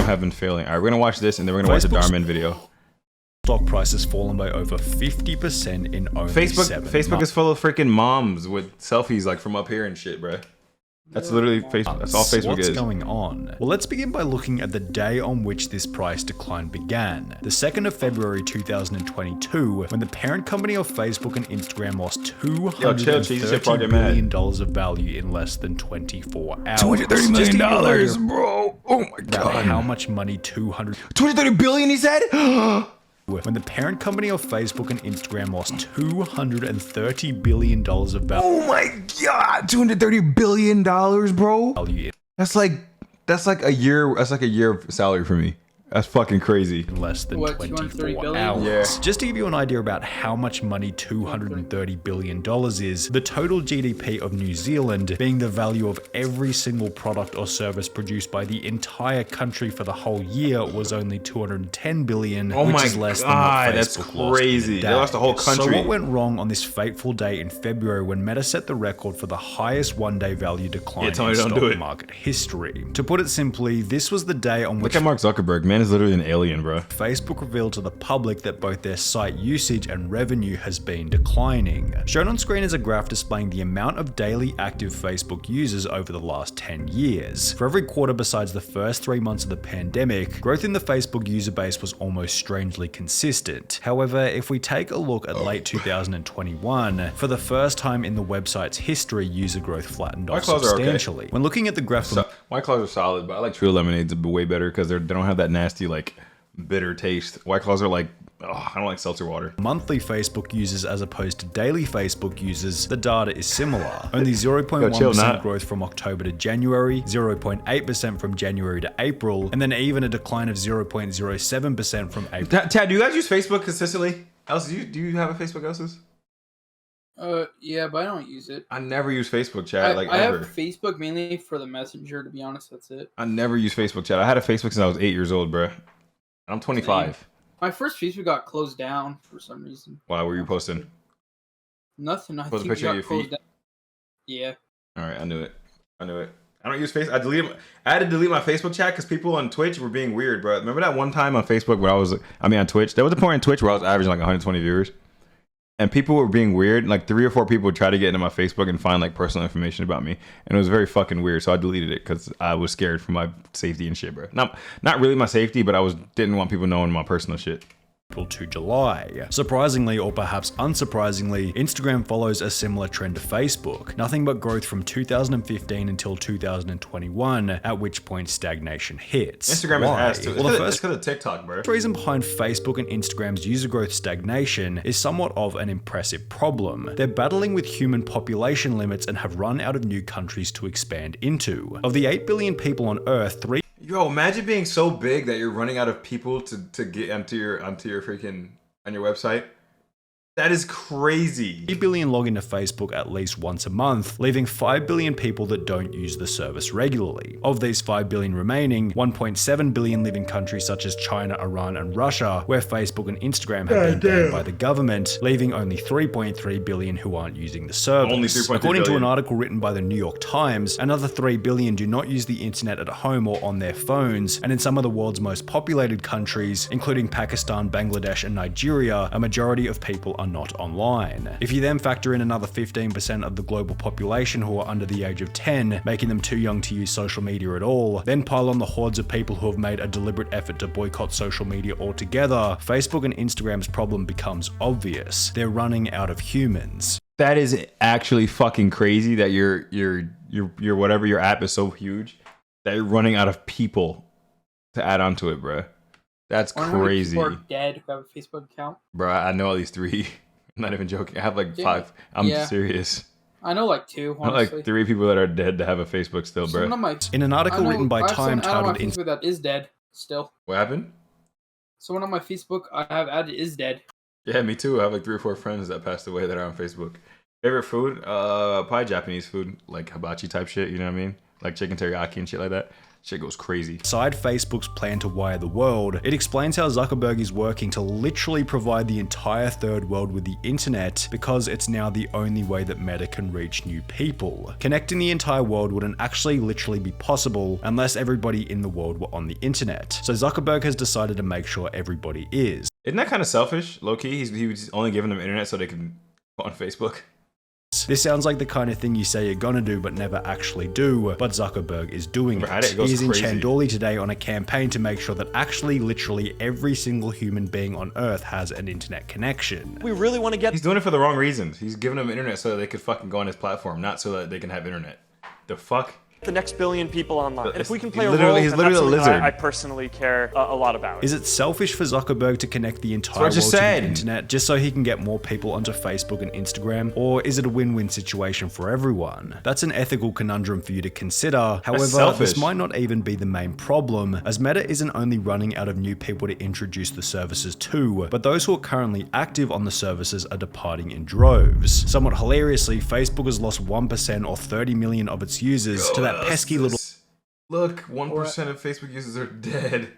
have been failing. All right, we're gonna watch this, and then we're gonna watch the Darman video. Stock price has fallen by over 50% in only 7 months. Facebook is full of freaking moms with selfies like from up here and shit, bro. That's literally Facebook. That's all Facebook is. What's going on? Well, let's begin by looking at the day on which this price decline began. The 2nd of February 2022, when the parent company of Facebook and Instagram lost $230 billion of value in less than 24 hours. $230 million, bro. Oh my god. How much money? 230 billion, he said? When the parent company of Facebook and Instagram lost $230 billion of value. Oh my god, $230 billion, bro. That's like a year. That's like a year of salary for me. That's fucking crazy. In less than 24 hours. Yeah. Just to give you an idea about how much money $230 billion is, the total GDP of New Zealand, being the value of every single product or service produced by the entire country for the whole year, was only $210 billion, which is less than what Facebook lost. Crazy. They lost the whole country. So what went wrong on this fateful day in February when Meta set the record for the highest one-day value decline in stock market history? To put it simply, this was the day on which... Look at Mark Zuckerberg, man. Is literally an alien, bro. Facebook revealed to the public that both their site usage and revenue has been declining. Shown on screen is a graph displaying the amount of daily active Facebook users over the last 10 years. For every quarter besides the first 3 months of the pandemic, growth in the Facebook user base was almost strangely consistent. However, if we take a look at late 2021, for the first time in the website's history, user growth flattened off substantially. Okay. When looking at the graph, White Claws are solid, but I like True Lemonades way better because they don't have that nasty, like, bitter taste. White Claws are like, oh, I don't like seltzer water. Monthly Facebook users as opposed to daily Facebook users, the data is similar. Only 0.1% growth from October to January, 0.8% from January to April, and then even a decline of 0.07% from April. Tad, do you guys use Facebook consistently? Elsie, do you have a Facebook, Elsie? Yeah, but I don't use it. I never use Facebook chat. I have Facebook mainly for the messenger, to be honest. That's it. I never use Facebook chat. I had a Facebook since I was 8 years old, bro. I'm 25. My first Facebook got closed down for some reason. Why were you posting? Nothing. I Post a picture of your feet? down. Yeah. All right, I knew it. I don't use Facebook. I had to delete my Facebook chat because people on Twitch were being weird, bro. Remember that one time on Facebook where on Twitch? There was a point on Twitch where I was averaging like 120 viewers. And people were being weird. Like 3 or 4 people would try to get into my Facebook and find like personal information about me. And it was very fucking weird. So I deleted it because I was scared for my safety and shit, bro. Not really my safety, but didn't want people knowing my personal shit. April to July. Surprisingly, or perhaps unsurprisingly, Instagram follows a similar trend to Facebook. Nothing but growth from 2015 until 2021, at which point stagnation hits. Instagram has to. Well, it's because of TikTok, bro. The reason behind Facebook and Instagram's user growth stagnation is somewhat of an impressive problem. They're battling with human population limits and have run out of new countries to expand into. Of the 8 billion people on Earth, Yo, imagine being so big that you're running out of people to get onto your freaking on your website. That is crazy. 3 billion log into Facebook at least once a month, leaving 5 billion people that don't use the service regularly. Of these 5 billion remaining, 1.7 billion live in countries such as China, Iran, and Russia, where Facebook and Instagram have been banned by the government, leaving only 3.3 billion who aren't using the service. Only 3.3 According to an article written by the New York Times, another 3 billion do not use the internet at home or on their phones, and in some of the world's most populated countries, including Pakistan, Bangladesh, and Nigeria, a majority of people are not online. If you then factor in another 15% of the global population who are under the age of 10, making them too young to use social media at all, then pile on the hordes of people who have made a deliberate effort to boycott social media altogether, Facebook and Instagram's problem becomes obvious. They're running out of humans. That is actually fucking crazy that your whatever your app is so huge that you're running out of people to add onto it, bro. That's crazy. People are dead who have a Facebook account. Bro, I know at least 3. I'm not even joking. I have like 5. I'm serious. I know like 2, honestly. I know like 3 people that are dead to have a Facebook still, bro. In an article written by Time titled Facebook that is dead still. What happened? Someone on my Facebook I have added is dead. Yeah, me too. I have like 3 or 4 friends that passed away that are on Facebook. Favorite food? Probably Japanese food, like hibachi type shit, you know what I mean? Like chicken teriyaki and shit like that. Shit goes crazy. Beside Facebook's plan to wire the world, it explains how Zuckerberg is working to literally provide the entire third world with the internet because it's now the only way that Meta can reach new people. Connecting the entire world wouldn't actually literally be possible unless everybody in the world were on the internet. So Zuckerberg has decided to make sure everybody is. Isn't that kind of selfish, low-key? He was only giving them internet so they can go on Facebook. This sounds like the kind of thing you say you're gonna do but never actually do, but Zuckerberg is doing it. He's in Chandoli today on a campaign to make sure that actually literally every single human being on Earth has an internet connection. We really want to get... He's doing it for the wrong reasons. He's giving them internet so that they could fucking go on his platform, not so that they can have internet. The fuck? the next billion people online. And if we can play he's a role, he's then literally that's a something lizard. that I personally care a lot about. Is it selfish for Zuckerberg to connect the entire world to the internet just so he can get more people onto Facebook and Instagram? Or is it a win-win situation for everyone? That's an ethical conundrum for you to consider. However, this might not even be the main problem, as Meta isn't only running out of new people to introduce the services to, but those who are currently active on the services are departing in droves. Somewhat hilariously, Facebook has lost 1% or 30 million of its users to that pesky little... Look, 1% of Facebook users are dead.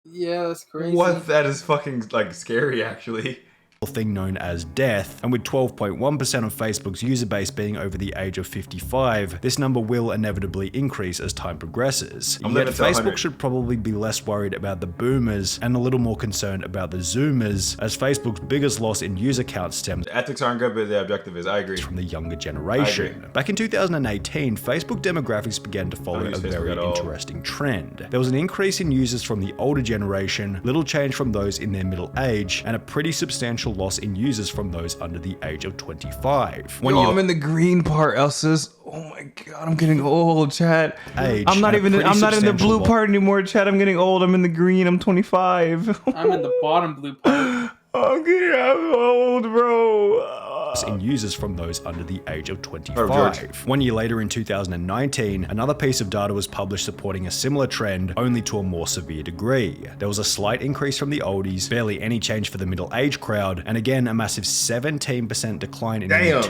Yeah, that's crazy. What? That is fucking, like, scary, actually. Thing known as death, and with 12.1% of Facebook's user base being over the age of 55, this number will inevitably increase as time progresses. Yet Facebook should probably be less worried about the boomers and a little more concerned about the zoomers, as Facebook's biggest loss in user count stems the ethics aren't good, but the objective is, I agree, from the younger generation. Back in 2018, Facebook demographics began to follow a very interesting trend. There was an increase in users from the older generation, little change from those in their middle age, and a pretty substantial loss in users from those under the age of 25. I'm in the green part, Elsa's. Oh my god, I'm getting old, chat. I'm not in the blue part anymore, chat. I'm getting old. I'm in the green. I'm 25. I'm in the bottom blue part. I'm old, bro. In users from those under the age of 25. 1 year later in 2019, another piece of data was published supporting a similar trend, only to a more severe degree. There was a slight increase from the oldies, barely any change for the middle age crowd, and again a massive 17% decline in only 2 years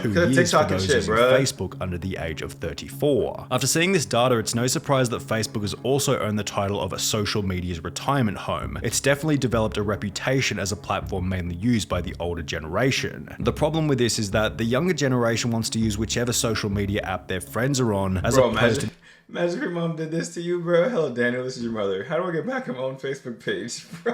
for those using Facebook under the age of 34. After seeing this data, it's no surprise that Facebook has also earned the title of a social media's retirement home. It's definitely developed a reputation as a platform mainly used by the older generation. The problem with this is that the younger generation wants to use whichever social media app their friends are on, as opposed to... Imagine if your mom did this to you, bro. Hello, Daniel, this is your mother. How do I get back on my own Facebook page, bro?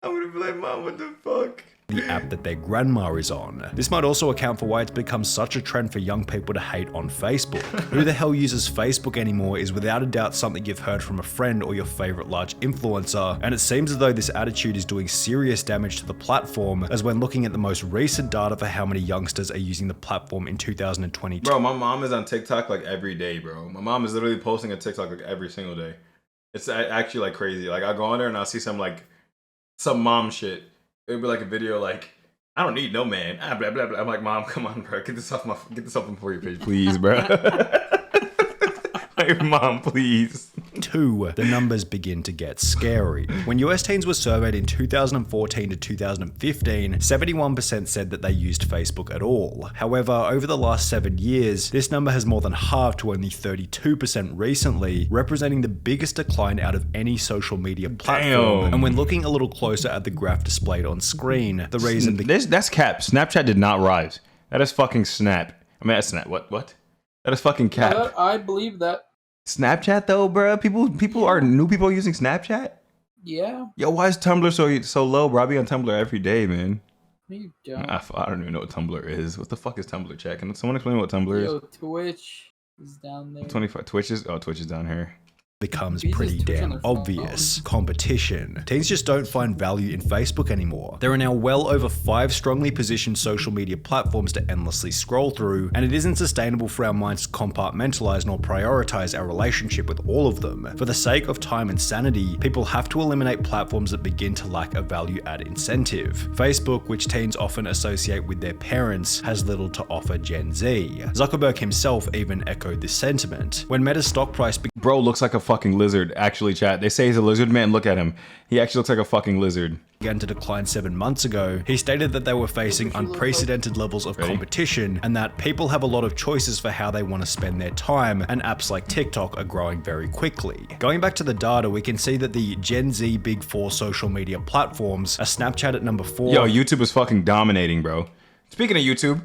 I'm gonna be like, Mom, what the fuck? The app that their grandma is on. This might also account for why it's become such a trend for young people to hate on Facebook. Who the hell uses Facebook anymore is without a doubt something you've heard from a friend or your favorite large influencer, and it seems as though this attitude is doing serious damage to the platform, as when looking at the most recent data for how many youngsters are using the platform in 2022. Bro, my mom is on TikTok like every day, bro. My mom is literally posting a TikTok like every single day. It's actually like crazy. Like I'll go on there and I'll see some mom shit. It'd be like a video like, I don't need no man. Blah blah blah. I'm like, Mom, come on, bro. Get this off before your page, please, bro. Like, Mom, please. 2. The numbers begin to get scary. When US teens were surveyed in 2014 to 2015, 71% said that they used Facebook at all. However, over the last 7 years, this number has more than halved to only 32% recently, representing the biggest decline out of any social media platform. Damn. And when looking a little closer at the graph displayed on screen, the reason... That's cap. Snapchat did not rise. That is fucking Snap. I mean, that's Snap. What? That is fucking cap. Yeah, I believe that. Snapchat though, bro. People are new people using Snapchat. Yeah. Yo, why is Tumblr so low, bro? I be on Tumblr every day, man. You don't. I don't even know what Tumblr is. What the fuck is Tumblr? Chat? Can someone explain what Tumblr is? Yo, Twitch is down there. 25 Twitch is down here. Becomes pretty damn obvious. Competition. Teens just don't find value in Facebook anymore. There are now well over 5 strongly positioned social media platforms to endlessly scroll through, and it isn't sustainable for our minds to compartmentalize nor prioritize our relationship with all of them. For the sake of time and sanity, people have to eliminate platforms that begin to lack a value-add incentive. Facebook, which teens often associate with their parents, has little to offer Gen Z. Zuckerberg himself even echoed this sentiment. When Meta's stock price... Bro looks like a fucking lizard. Actually, chat. They say he's a lizard man. Look at him. He actually looks like a fucking lizard. Began to decline 7 months ago, he stated that they were facing unprecedented levels of competition and that people have a lot of choices for how they want to spend their time, and apps like TikTok are growing very quickly. Going back to the data, we can see that the Gen Z big four social media platforms are Snapchat at number 4. Yo, YouTube is fucking dominating, bro. Speaking of YouTube,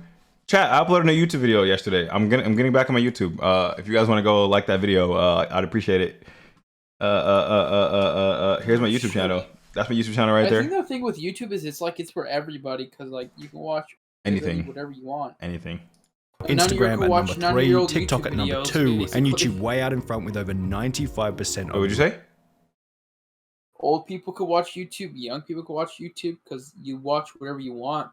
chat, I uploaded a YouTube video yesterday. I'm getting back on my YouTube. If you guys want to go like that video, I'd appreciate it. Here's my YouTube channel. That's my YouTube channel right there. I think the thing with YouTube is it's for everybody because like you can watch anything, whatever you want. Anything. Instagram at number 3, TikTok at number 2, and YouTube way out in front with over 95%. What would you say? Old people could watch YouTube. Young people could watch YouTube because you watch whatever you want.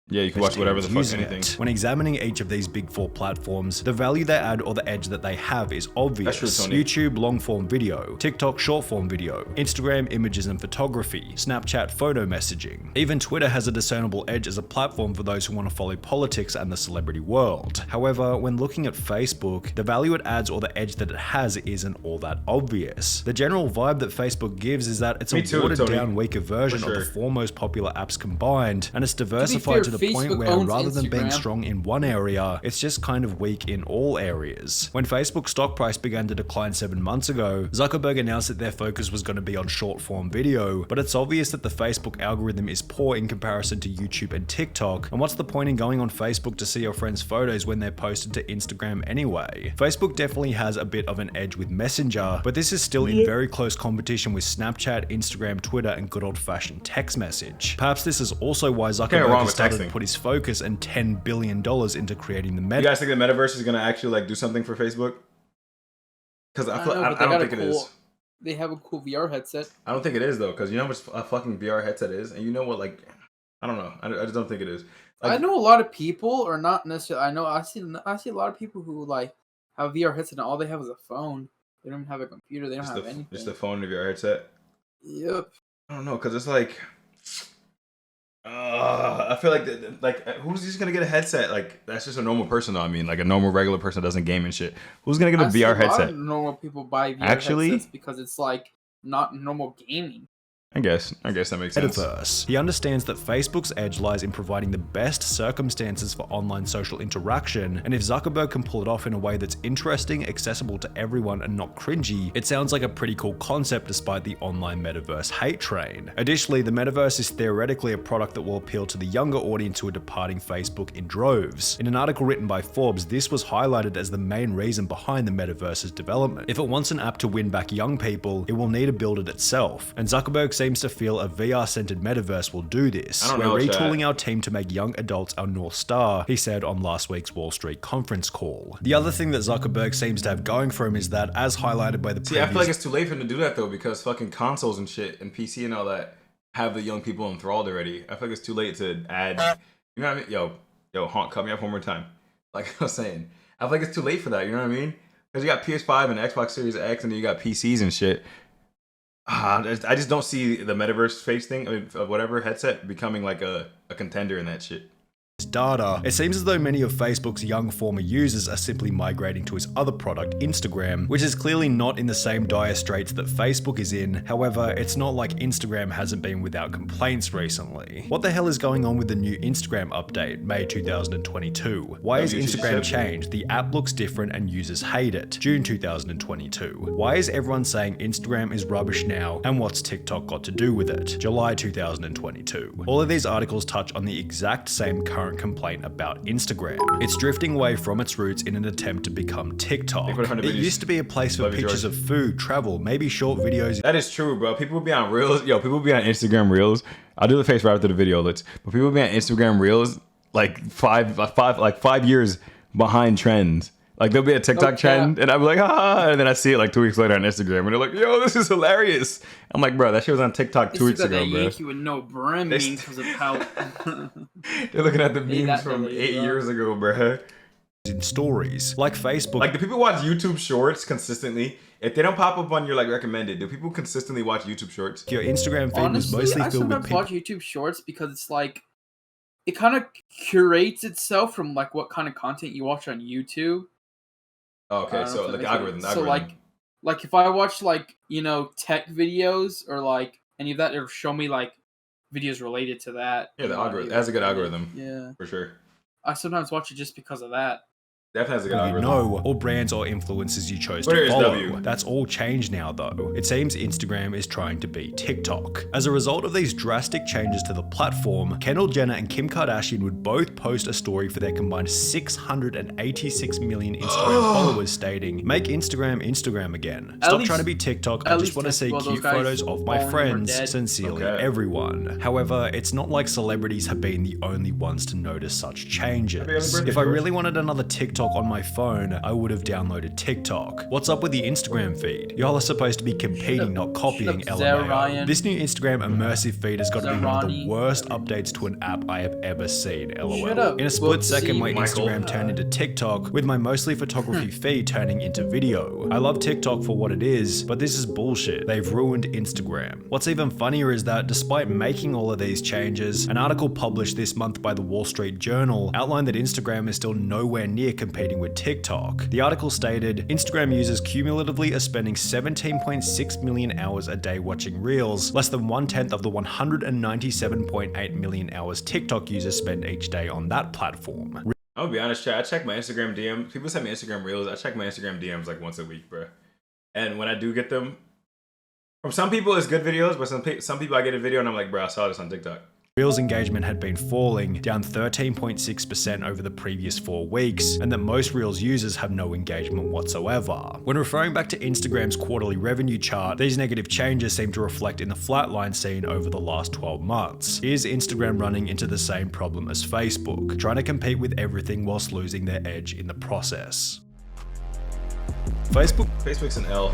Yeah, you can watch whatever the fuck anything. When examining each of these big four platforms, the value they add or the edge that they have is obvious. That's true, Tony. YouTube long form video, TikTok short form video, Instagram images and photography, Snapchat photo messaging. Even Twitter has a discernible edge as a platform for those who want to follow politics and the celebrity world. However, when looking at Facebook, the value it adds or the edge that it has isn't all that obvious. The general vibe that Facebook gives is that it's a watered down, weaker version of the four most popular apps combined, and it's diversified to the point where rather than being strong in one area, it's just kind of weak in all areas. When Facebook's stock price began to decline 7 months ago, Zuckerberg announced that their focus was going to be on short form video, but it's obvious that the Facebook algorithm is poor in comparison to YouTube and TikTok, and what's the point in going on Facebook to see your friends' photos when they're posted to Instagram anyway? Facebook definitely has a bit of an edge with Messenger, but this is still in very close competition with Snapchat, Instagram, Twitter, and good old-fashioned text message. Perhaps this is also why Zuckerberg has started to put his focus and $10 billion into creating the metaverse. You guys think the metaverse is gonna actually like do something for Facebook? Because I don't think it is. They have a cool VR headset. I don't think it is though, because you know how much a fucking VR headset is, and you know what, like, I don't know. I just don't think it is. Like, I know a lot of people, or not necessarily. I see a lot of people who like have a VR headset and all they have is a phone. They don't have a computer. They don't have anything. Just a phone and a VR headset. Yep. I don't know, because it's like. I feel like who's just gonna get a headset? Like, that's just a normal person though. I mean, like a normal regular person that doesn't game and shit. Who's gonna get a VR headset? A lot of normal people buy VR headsets because it's like not normal gaming. I guess that makes sense. Metaverse. He understands that Facebook's edge lies in providing the best circumstances for online social interaction, and if Zuckerberg can pull it off in a way that's interesting, accessible to everyone, and not cringy, it sounds like a pretty cool concept despite the online metaverse hate train. Additionally, the metaverse is theoretically a product that will appeal to the younger audience who are departing Facebook in droves. In an article written by Forbes, this was highlighted as the main reason behind the metaverse's development. If it wants an app to win back young people, it will need to build it itself, and Zuckerberg seems to feel a VR-centered metaverse will do this. We're retooling our team to make young adults our North Star, he said on last week's Wall Street conference call. The other thing that Zuckerberg seems to have going for him is that, as highlighted by the I feel like it's too late for him to do that though, because fucking consoles and shit and PC and all that have the young people enthralled already. I feel like it's too late to add, you know what I mean? Yo, Honk, cut me up one more time. Like I was saying, I feel like it's too late for that, you know what I mean? Because you got PS5 and Xbox Series X and then you got PCs and shit. I just don't see the metaverse face thing, whatever headset, becoming like a contender in that shit. Data, it seems as though many of Facebook's young former users are simply migrating to its other product, Instagram, which is clearly not in the same dire straits that Facebook is in. However, it's not like Instagram hasn't been without complaints recently. What the hell is going on with the new Instagram update, May 2022? Why has Instagram changed? The app looks different and users hate it. June 2022. Why is everyone saying Instagram is rubbish now, and what's TikTok got to do with it? July 2022. All of these articles touch on the exact same current complaint about Instagram. It's drifting away from its roots in an attempt to become TikTok. It used to be a place for pictures of food, travel, maybe short videos. That is true, bro. People be on Reels. Yo, people be on Instagram Reels. I'll do the face right after the video. But people be on Instagram Reels like five years behind trends. Like there'll be a TikTok trend, and I'll be like, and then I see it like 2 weeks later on Instagram, and they're like, yo, this is hilarious. I'm like, bro, that shit was on TikTok 2 weeks ago, bro. Yankee with no brim meme because of how they're looking at the memes from 8 years ago, bro. In stories like Facebook, like, do people watch YouTube Shorts consistently? If they don't pop up on your like recommended, do people consistently watch YouTube Shorts? Your Instagram feed was mostly filled with people. I sometimes watch YouTube Shorts because it's like it kind of curates itself from like what kind of content you watch on YouTube. Oh, okay, so like algorithm. So like if I watch like, you know, tech videos or like any of that, it'll show me like videos related to that. Yeah, the algorithm has a good algorithm. Yeah, for sure. I sometimes watch it just because of that. Definitely has a good you algorithm. know, or brands or influencers you chose Twitter to is follow. W. That's all changed now though. It seems Instagram is trying to beat TikTok. As a result of these drastic changes to the platform, Kendall Jenner and Kim Kardashian would both post a story for their combined 686 million Instagram followers stating, "Make Instagram again. Stop trying to be TikTok. I just want to see cute photos of my friends. Sincerely, everyone." However, it's not like celebrities have been the only ones to notice such changes. If I really wanted another TikTok on my phone, I would have downloaded TikTok. What's up with the Instagram feed? Y'all are supposed to be competing, not copying LMAO. This new Instagram immersive feed has got to be one of the worst updates to an app I have ever seen, LOL. In a split second, my Instagram turned into TikTok, with my mostly photography feed turning into video. I love TikTok for what it is, but this is bullshit. They've ruined Instagram. What's even funnier is that despite making all of these changes, an article published this month by the Wall Street Journal outlined that Instagram is still nowhere near competing with TikTok. The article stated, Instagram users cumulatively are spending 17.6 million hours a day watching Reels, less than 1/10 of the 197.8 million hours TikTok users spend each day on that platform. I'll be honest, chat. I check my Instagram DMs. People send me Instagram Reels. I check my Instagram DMs like once a week, bro. And when I do get them, from some people it's good videos, but some people I get a video and I'm like, bro, I saw this on TikTok. Reels engagement had been falling, down 13.6% over the previous 4 weeks, and that most Reels users have no engagement whatsoever. When referring back to Instagram's quarterly revenue chart, these negative changes seem to reflect in the flatline seen over the last 12 months. Is Instagram running into the same problem as Facebook, trying to compete with everything whilst losing their edge in the process? Facebook's an L.